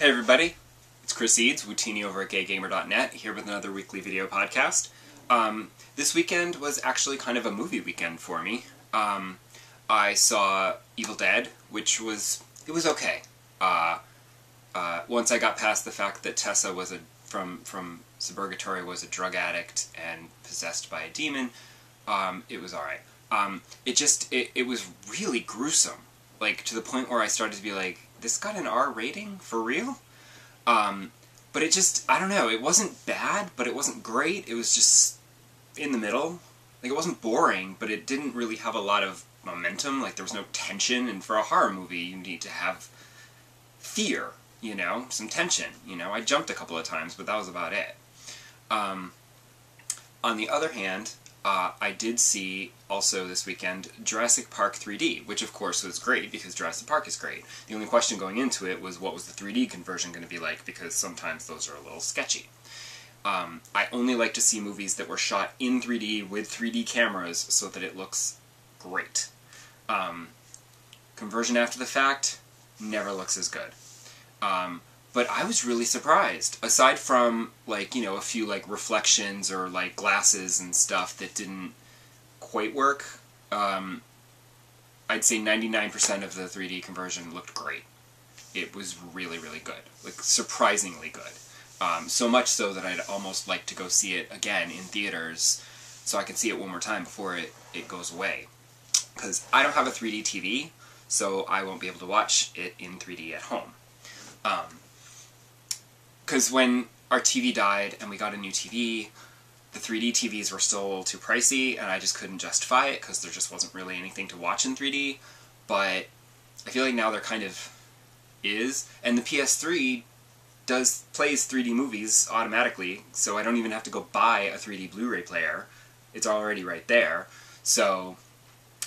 Hey everybody, it's Chris Eads, Wootini over at GayGamer.net, here with another weekly video podcast. This weekend was actually kind of a movie weekend for me. I saw Evil Dead, which was okay. Once I got past the fact that Tessa was from Suburgatory was a drug addict and possessed by a demon, it was alright. It was really gruesome, like to the point where I started to be like, this got an R rating? For real? But it just, I don't know, it wasn't bad, but it wasn't great. It was just in the middle. Like, it wasn't boring, but it didn't really have a lot of momentum. Like, there was no tension, and for a horror movie, you need to have fear, you know? Some tension, you know? I jumped a couple of times, but that was about it. On the other hand, I did see, also this weekend, Jurassic Park 3D, which of course was great, because Jurassic Park is great. The only question going into it was, what was the 3D conversion going to be like, because sometimes those are a little sketchy. I only like to see movies that were shot in 3D with 3D cameras, so that it looks great. Conversion after the fact never looks as good. But I was really surprised. Aside from, like, you know, a few, like, reflections or, like, glasses and stuff that didn't quite work, I'd say 99% of the 3D conversion looked great. It was really, really good. Like, surprisingly good. So much so that I'd almost like to go see it again in theaters so I can see it one more time before it goes away. Because I don't have a 3D TV, so I won't be able to watch it in 3D at home. Because when our TV died and we got a new TV, the 3D TVs were still a little too pricey, and I just couldn't justify it because there just wasn't really anything to watch in 3D. But I feel like now there kind of is, and the PS3 plays 3D movies automatically, so I don't even have to go buy a 3D Blu-ray player. It's already right there. So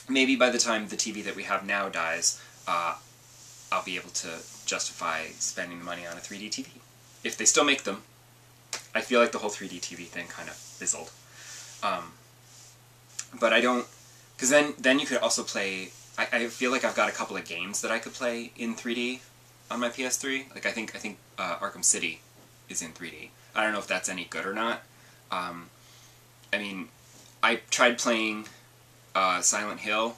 maybe by the time the TV that we have now dies, I'll be able to justify spending the money on a 3D TV. If they still make them. I feel like the whole 3D TV thing kind of fizzled. But I don't... Because then you could also play... I feel like I've got a couple of games that I could play in 3D on my PS3. Like, I think Arkham City is in 3D. I don't know if that's any good or not. I mean, I tried playing Silent Hill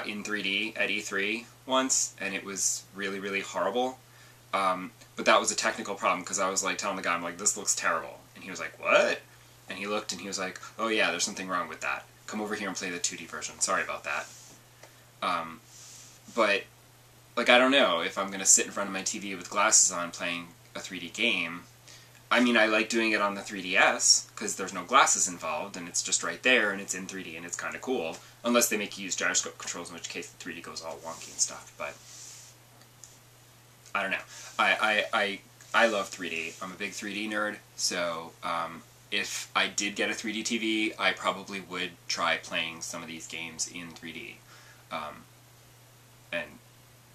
in 3D at E3 once, and it was really, really horrible. But that was a technical problem, because I was like telling the guy, I'm like, this looks terrible. And he was like, what? And he looked and he was like, oh yeah, there's something wrong with that. Come over here and play the 2D version. Sorry about that. But, like, I don't know if I'm going to sit in front of my TV with glasses on playing a 3D game. I mean, I like doing it on the 3DS, because there's no glasses involved, and it's just right there, and it's in 3D, and it's kind of cool. Unless they make you use gyroscope controls, in which case the 3D goes all wonky and stuff, but... I don't know. I love 3D. I'm a big 3D nerd, so if I did get a 3D TV, I probably would try playing some of these games in 3D. And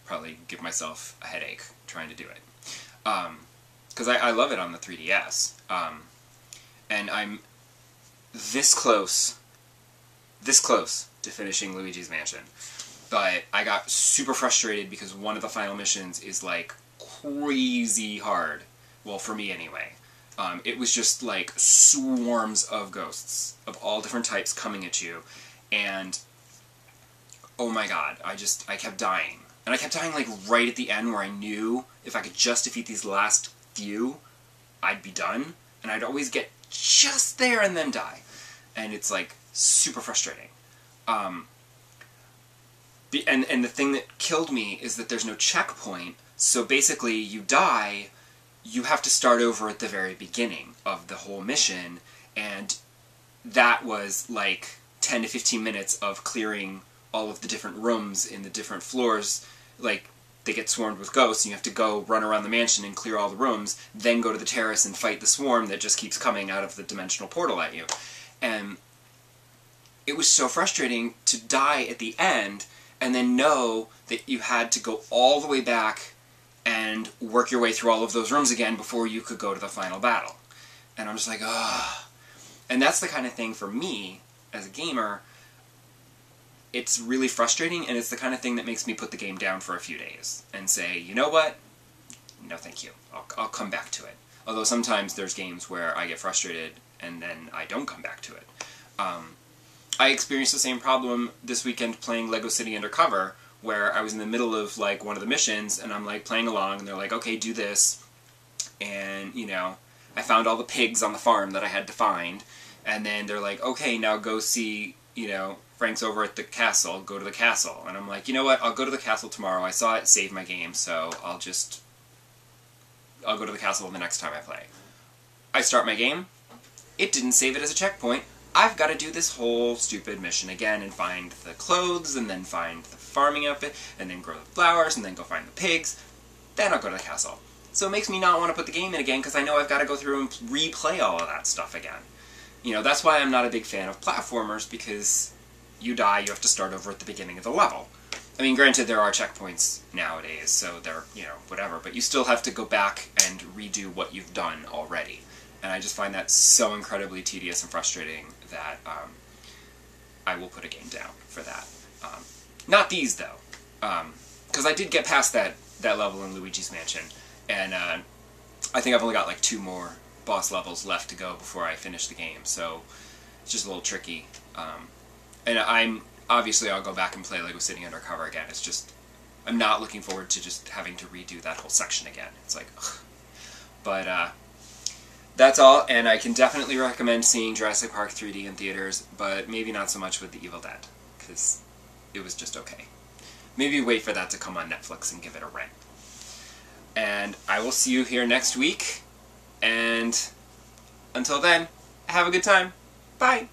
probably give myself a headache trying to do it. Because I love it on the 3DS. And I'm this close to finishing Luigi's Mansion. But I got super frustrated because one of the final missions is, like, crazy hard. Well, for me anyway. It was just, like, swarms of ghosts of all different types coming at you. And, oh my god, I kept dying. And I kept dying, like, right at the end where I knew if I could just defeat these last few, I'd be done. And I'd always get just there and then die. And it's, like, super frustrating. And the thing that killed me is that there's no checkpoint, so basically you die, you have to start over at the very beginning of the whole mission, and that was like 10 to 15 minutes of clearing all of the different rooms in the different floors. Like, they get swarmed with ghosts, and you have to go run around the mansion and clear all the rooms, then go to the terrace and fight the swarm that just keeps coming out of the dimensional portal at you. And it was so frustrating to die at the end, and then know that you had to go all the way back and work your way through all of those rooms again before you could go to the final battle. And I'm just like, ugh. And that's the kind of thing for me, as a gamer, it's really frustrating, and it's the kind of thing that makes me put the game down for a few days and say, you know what? no thank you. I'll come back to it. Although sometimes there's games where I get frustrated and then I don't come back to it. I experienced the same problem this weekend playing LEGO City Undercover, where I was in the middle of like one of the missions and I'm like playing along and they're like, okay, do this. And, you know, I found all the pigs on the farm that I had to find. And then they're like, okay, now go see, you know, Frank's over at the castle, go to the castle. And I'm like, you know what, I'll go to the castle tomorrow. I saw it save my game, so I'll go to the castle the next time I play. I start my game, it didn't save it as a checkpoint. I've got to do this whole stupid mission again and find the clothes, and then find the farming outfit, and then grow the flowers, and then go find the pigs. Then I'll go to the castle. So it makes me not want to put the game in again, because I know I've got to go through and replay all of that stuff again. You know, that's why I'm not a big fan of platformers, because you die, you have to start over at the beginning of the level. I mean, granted, there are checkpoints nowadays, so they're, you know, whatever, but you still have to go back and redo what you've done already. And I just find that so incredibly tedious and frustrating that I will put a game down for that. Not these, though, because I did get past that level in Luigi's Mansion, and I think I've only got like 2 more boss levels left to go before I finish the game, so it's just a little tricky. And obviously I'll go back and play LEGO City Undercover again. It's just, I'm not looking forward to just having to redo that whole section again. It's like, ugh. But that's all, and I can definitely recommend seeing Jurassic Park 3D in theaters, but maybe not so much with The Evil Dead, because it was just okay. Maybe wait for that to come on Netflix and give it a rent. And I will see you here next week, and until then, have a good time. Bye!